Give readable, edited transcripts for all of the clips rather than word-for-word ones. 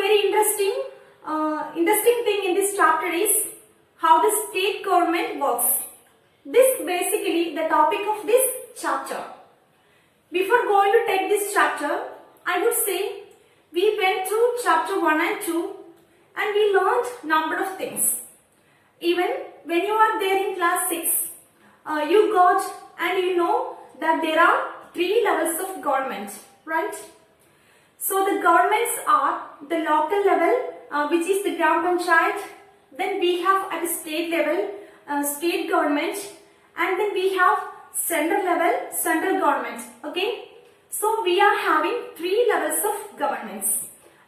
very interesting thing in this chapter is how the state government works. This basically the topic of this chapter. Before going to take this chapter, I would say we went through chapter 1 and 2 and we learned number of things. Even when you are there in class 6, you got and you know that there are 3 levels of government, right? So the governments are the local level, which is the Gram Panchayat. Then we have at the state level, state government, and then we have central level, central government. Okay, so we are having 3 levels of governments,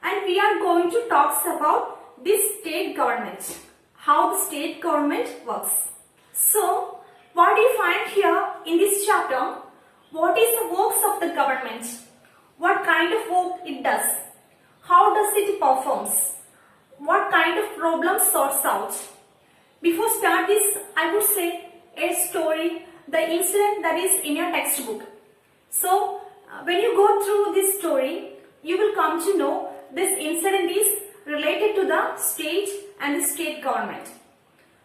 and we are going to talk about this state government, how the state government works. So what do you find here in this chapter? What is the works of the government? What kind of work it does? How does it performs? What kind of problems sorts out? Before start this, I would say a story, the incident that is in your textbook. So when you go through this story, you will come to know this incident is related to the state and the state government.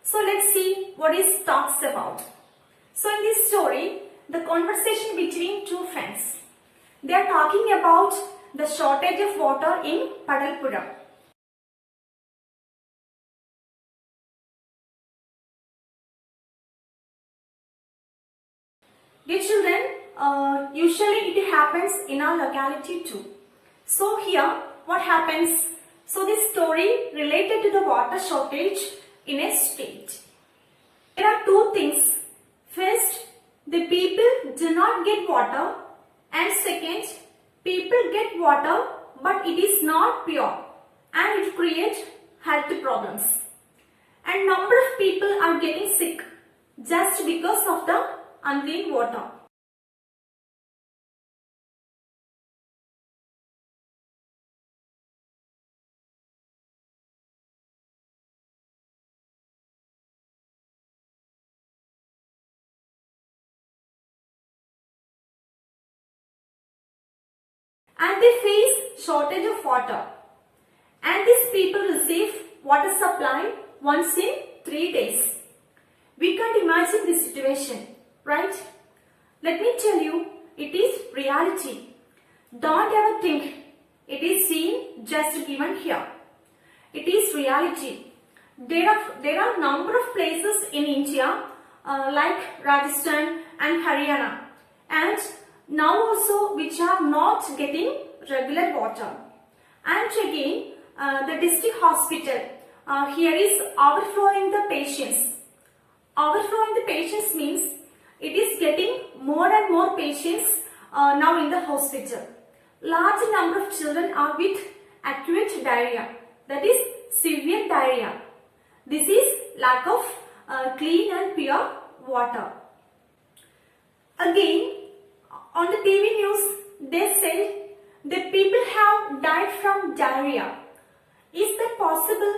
So let's see what it talks about. So in this story, the conversation between 2 friends. They are talking about the shortage of water in Padalpura. Dear children, usually it happens in our locality too. So here, what happens? So this story related to the water shortage in a state. There are 2 things. First, the people do not get water, and second, people get water but it is not pure and it creates health problems. And number of people are getting sick just because of the unclean water. And they face shortage of water. And these people receive water supply once in 3 days. We can't imagine this situation, right? Let me tell you, it is reality. Don't ever think it is seen just given here. It is reality. There are number of places in India like Rajasthan and Haryana, and now also which are not getting regular water. And again, the district hospital here is overflowing the patients. Overflowing the patients means it is getting more and more patients now in the hospital. Large number of children are with acute diarrhea, that is severe diarrhea. This is lack of clean and pure water. Again, on the TV news, they said that people have died from diarrhea. Is that possible?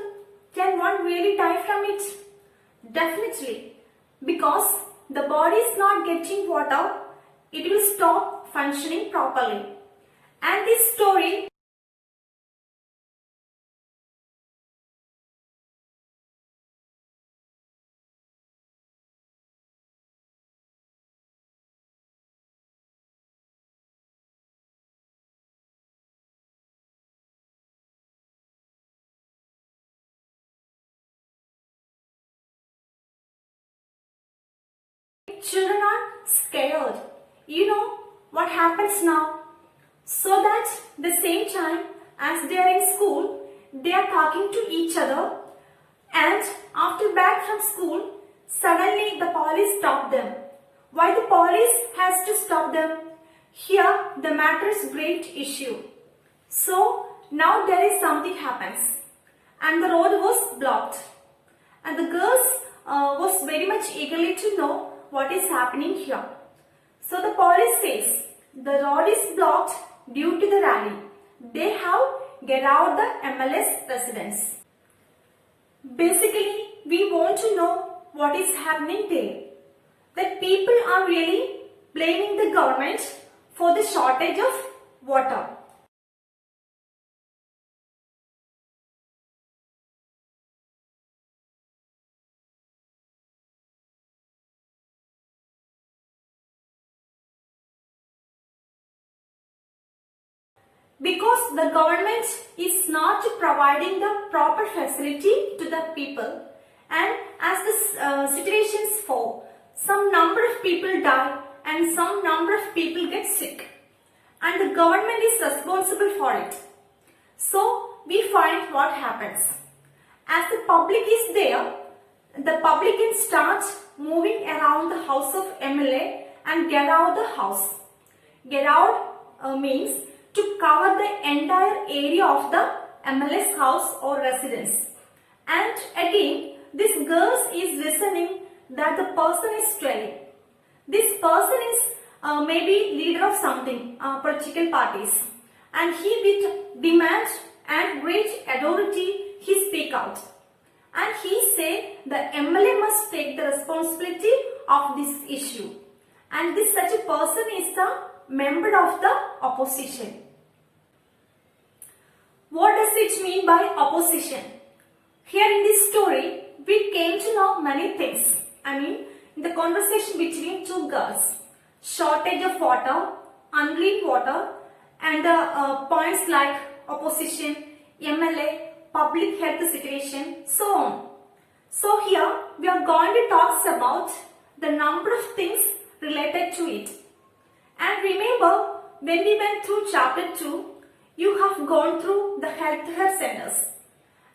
Can one really die from it? Definitely. Because the body is not getting water, it will stop functioning properly. And this story children are scared. You know what happens now? So that the same time as they are in school, they are talking to each other, and after back from school, suddenly the police stop them. Why the police has to stop them? Here the matter is great issue. So now there is something happens, and the road was blocked, and the girls was very much eagerly to know what is happening here. So the police says the road is blocked due to the rally. They have get out the MLS residence. Basically, we want to know what is happening there. That people are really blaming the government for the shortage of water. because the government is not providing the proper facility to the people, and as the situations fall, some number of people die and some number of people get sick, and the government is responsible for it. So we find what happens. As the public is there, the public can start moving around the house of MLA and get out the house. Get out means to cover the entire area of the MLA's house or residence. And again, this girl is listening that the person is telling. This person is maybe leader of something, political parties, and he with demand and great authority he speak out, and he say the MLA must take the responsibility of this issue, and this such a person is the member of the opposition. What does it mean by opposition? Here in this story, we came to know many things. I mean, in the conversation between two girls, shortage of water, unclean water, and the points like opposition, MLA, public health situation, so on. So here we are going to talk about the number of things related to it. And remember, when we went through chapter 2, you have gone through the healthcare centers.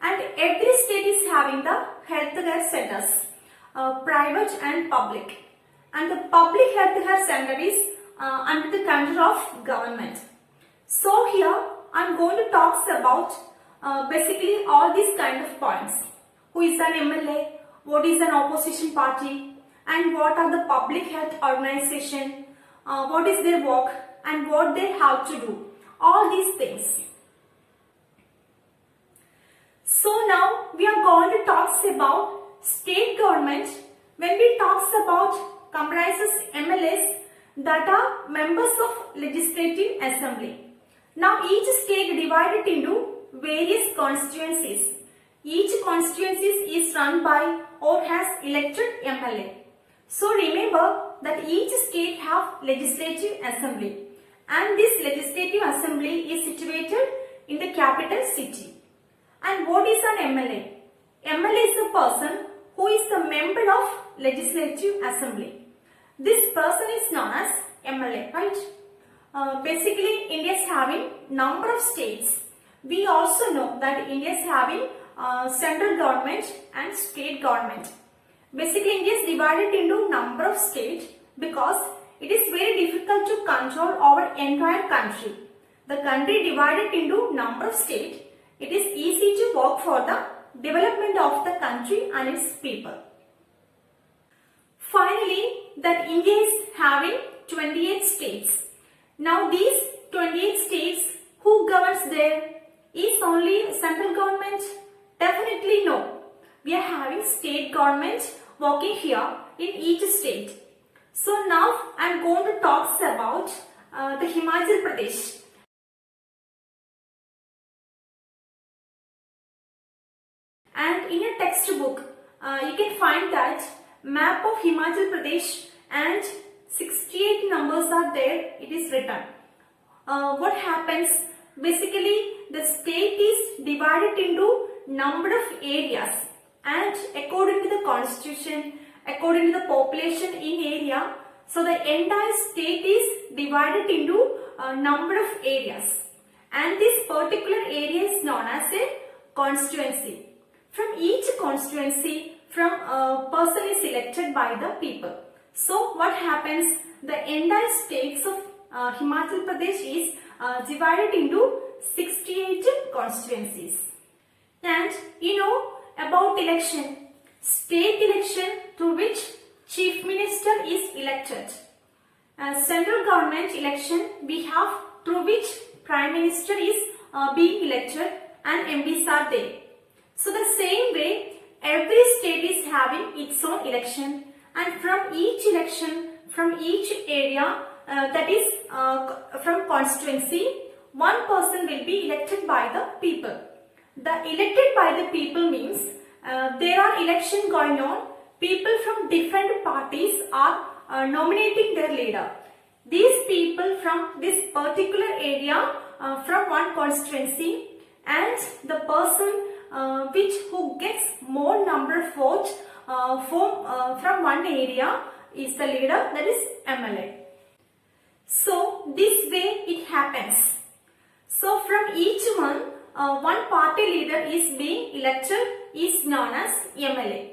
And every state is having the healthcare centers, private and public. And the public healthcare center is under the control of government. So here I am going to talk about basically all these kind of points. Who is an MLA? What is an opposition party? And what are the public health organization? What is their work and what they have to do? All these things. So now we are going to talk about state government. When we talk about comprises MLAs that are members of legislative assembly. Now each state divided into various constituencies. Each constituency is run by or has elected MLA. So remember that each state have legislative assembly, and this legislative assembly is situated in the capital city. And what is an MLA? MLA is a person who is the member of legislative assembly. This person is known as MLA, right? Basically, India is having number of states. We also know that India is having central government and state government. Basically, India is divided into number of states because it is very difficult to control our entire country. The country divided into number of states, it is easy to work for the development of the country and its people. Finally, that India is having 28 states. Now these 28 states, who governs there? Is only central government? Definitely no. We are having state government working here in each state. So now I am going to talk about the Himachal Pradesh. And in a textbook, you can find that map of Himachal Pradesh and 68 numbers are there. It is written. What happens? Basically, the state is divided into number of areas, and according to the constitution, according to the population in area, so the entire state is divided into a number of areas, and this particular area is known as a constituency. From each constituency, from a person is elected by the people. So what happens? The entire states of Himachal Pradesh is divided into 68 constituencies. And you know about election, state election through which chief minister is elected. Central government election we have through which prime minister is being elected and MPs are there. So the same way every state is having its own election, and from each election, from each area, that is from constituency, one person will be elected by the people. The elected by the people means there are election going on. People from different parties are nominating their leader. These people from this particular area from one constituency, and the person who gets more number of votes from one area is the leader, that is MLA. So this way it happens. So from each one party leader is being elected is known as MLA.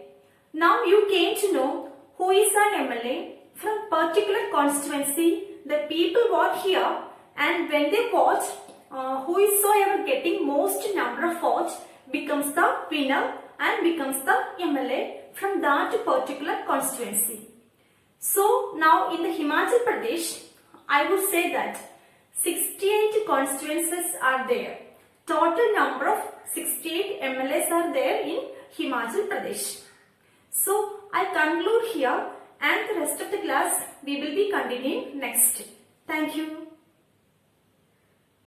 Now you came to know who is an MLA. From particular constituency, the people vote here, and when they vote, who is so ever getting most number of votes becomes the winner and becomes the MLA from that particular constituency. So now in the Himachal Pradesh, I would say that 68 constituencies are there. Total number of 68 MLAs are there in Himachal Pradesh. So I conclude here, and the rest of the class we will be continuing next. Thank you.